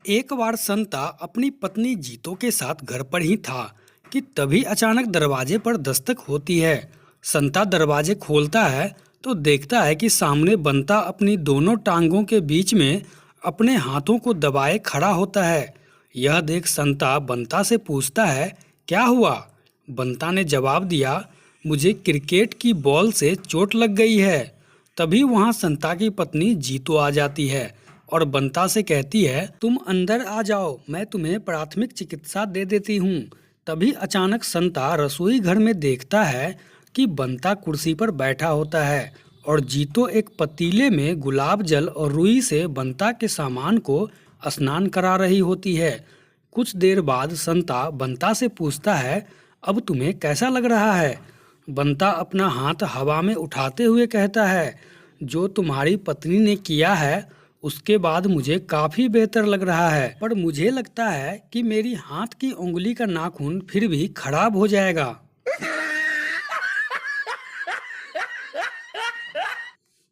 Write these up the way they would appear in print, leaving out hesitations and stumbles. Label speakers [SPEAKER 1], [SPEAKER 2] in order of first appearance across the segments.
[SPEAKER 1] एक बार संता अपनी पत्नी जीतो के साथ घर पर ही था कि तभी अचानक दरवाजे पर दस्तक होती है। संता दरवाजे खोलता है तो देखता है कि सामने बंता अपनी दोनों टांगों के बीच में अपने हाथों को दबाए खड़ा होता है। यह देख संता बंता से पूछता है, क्या हुआ? बंता ने जवाब दिया, मुझे क्रिकेट की बॉल से चोट लग गई है। तभी वहां संता की पत्नी जीतो आ जाती है और बंता से कहती है, तुम अंदर आ जाओ, मैं तुम्हें प्राथमिक चिकित्सा दे देती हूँ। तभी अचानक संता रसोई घर में देखता है कि बंता कुर्सी पर बैठा होता है और जीतो एक पतीले में गुलाब जल और रुई से बंता के सामान को स्नान करा रही होती है। कुछ देर बाद संता बंता से पूछता है, अब तुम्हें कैसा लग रहा है? बंता अपना हाथ हवा में उठाते हुए कहता है, जो तुम्हारी पत्नी ने किया है उसके बाद मुझे काफी बेहतर लग रहा है, पर मुझे लगता है कि मेरी हाथ की उंगली का नाखून फिर भी खराब हो जाएगा।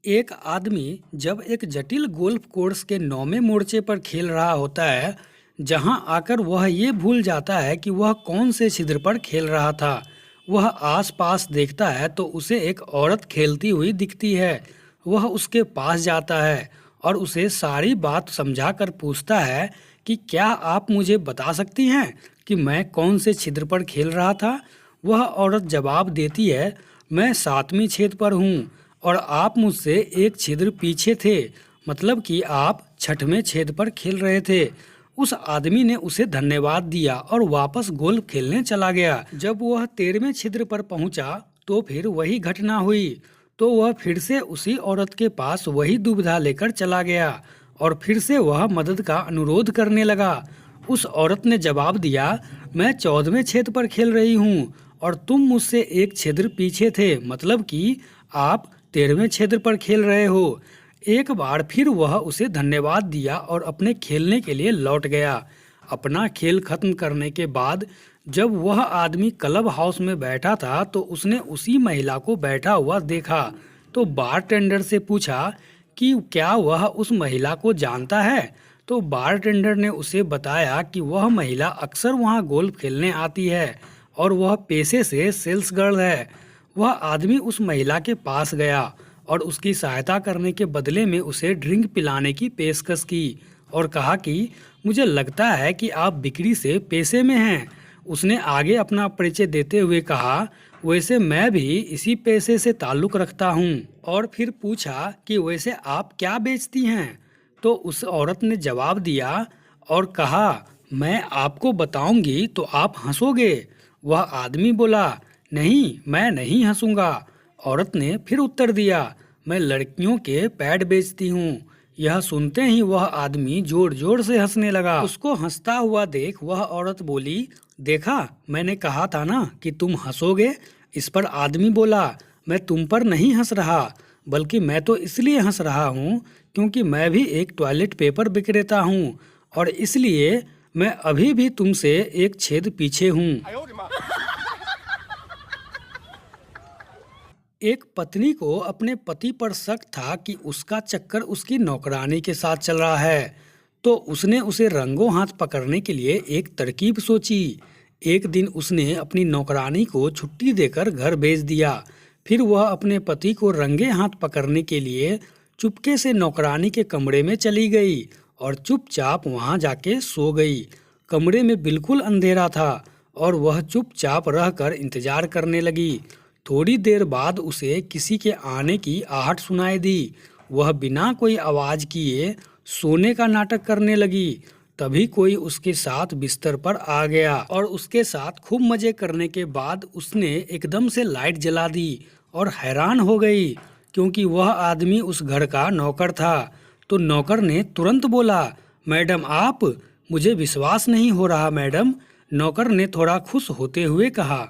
[SPEAKER 1] एक आदमी जब एक जटिल गोल्फ कोर्स के 9वें मोर्चे पर खेल रहा होता है, जहां आकर वह ये भूल जाता है कि वह कौन से छिद्र पर खेल रहा था। वह आसपास देखता है तो उसे एक औरत खेलती हुई दिखती है। वह उसके पास जाता है और उसे सारी बात समझाकर पूछता है कि क्या आप मुझे बता सकती हैं कि मैं कौन से छिद्र पर खेल रहा था? वह औरत जवाब देती है, मैं 7वीं छेद पर हूँ और आप मुझसे एक छिद्र पीछे थे, मतलब कि आप 6वें छेद पर खेल रहे थे। उस आदमी ने उसे धन्यवाद दिया और वापस गोल्फ खेलने चला गया। जब वह 13वें छिद्र पर पहुंचा तो फिर वही घटना हुई, तो वह फिर से उसी औरत के पास वही दुविधा लेकर चला गया और फिर से वह मदद का अनुरोध करने लगा। उस औरत ने जवाब दिया, मैं 14वें छेद पर खेल रही हूँ और तुम मुझसे एक छिद्र पीछे थे, मतलब कि आप 13वें छेद पर खेल रहे हो। एक बार फिर वह उसे धन्यवाद दिया और अपने खेलने के लिए लौट गया। अपना खेल खत्म करने के बाद जब वह आदमी क्लब हाउस में बैठा था तो उसने उसी महिला को बैठा हुआ देखा, तो बारटेंडर से पूछा कि क्या वह उस महिला को जानता है। तो बारटेंडर ने उसे बताया कि वह महिला अक्सर वहां गोल्फ खेलने आती है और वह पेशे से सेल्स गर्ल है। वह आदमी उस महिला के पास गया और उसकी सहायता करने के बदले में उसे ड्रिंक पिलाने की पेशकश की और कहा कि मुझे लगता है कि आप बिक्री से पेशे में हैं। उसने आगे अपना परिचय देते हुए कहा, वैसे मैं भी इसी पेशे से ताल्लुक़ रखता हूँ। और फिर पूछा कि वैसे आप क्या बेचती हैं? तो उस औरत ने जवाब दिया और कहा, मैं आपको बताऊंगी तो आप हंसोगे। वह आदमी बोला, नहीं, मैं नहीं हंसूंगा। औरत ने फिर उत्तर दिया, मैं लड़कियों के पैड बेचती हूँ। यह सुनते ही वह आदमी जोर जोर से हंसने लगा। उसको हंसता हुआ देख वह औरत बोली, देखा, मैंने कहा था ना कि तुम हंसोगे। इस पर आदमी बोला, मैं तुम पर नहीं हंस रहा, बल्कि मैं तो इसलिए हंस रहा हूँ क्योंकि मैं भी एक टॉयलेट पेपर विक्रेता हूँ और इसलिए मैं अभी भी तुमसे एक छेद पीछे हूँ। एक पत्नी को अपने पति पर शक था कि उसका चक्कर उसकी नौकरानी के साथ चल रहा है, तो उसने उसे रंगों हाथ पकड़ने के लिए एक तरकीब सोची। एक दिन उसने अपनी नौकरानी को छुट्टी देकर घर भेज दिया। फिर वह अपने पति को रंगे हाथ पकड़ने के लिए चुपके से नौकरानी के कमरे में चली गई और चुपचाप वहां जाके सो गई। कमरे में बिल्कुल अंधेरा था और वह चुपचाप रहकर इंतजार करने लगी। थोड़ी देर बाद उसे किसी के आने की आहट सुनाई दी। वह बिना कोई आवाज किए सोने का नाटक करने लगी। तभी कोई उसके साथ बिस्तर पर आ गया और उसके साथ खूब मजे करने के बाद उसने एकदम से लाइट जला दी और हैरान हो गई क्योंकि वह आदमी उस घर का नौकर था। तो नौकर ने तुरंत बोला, मैडम आप, मुझे विश्वास नहीं हो रहा मैडम। नौकर ने थोड़ा खुश होते हुए कहा।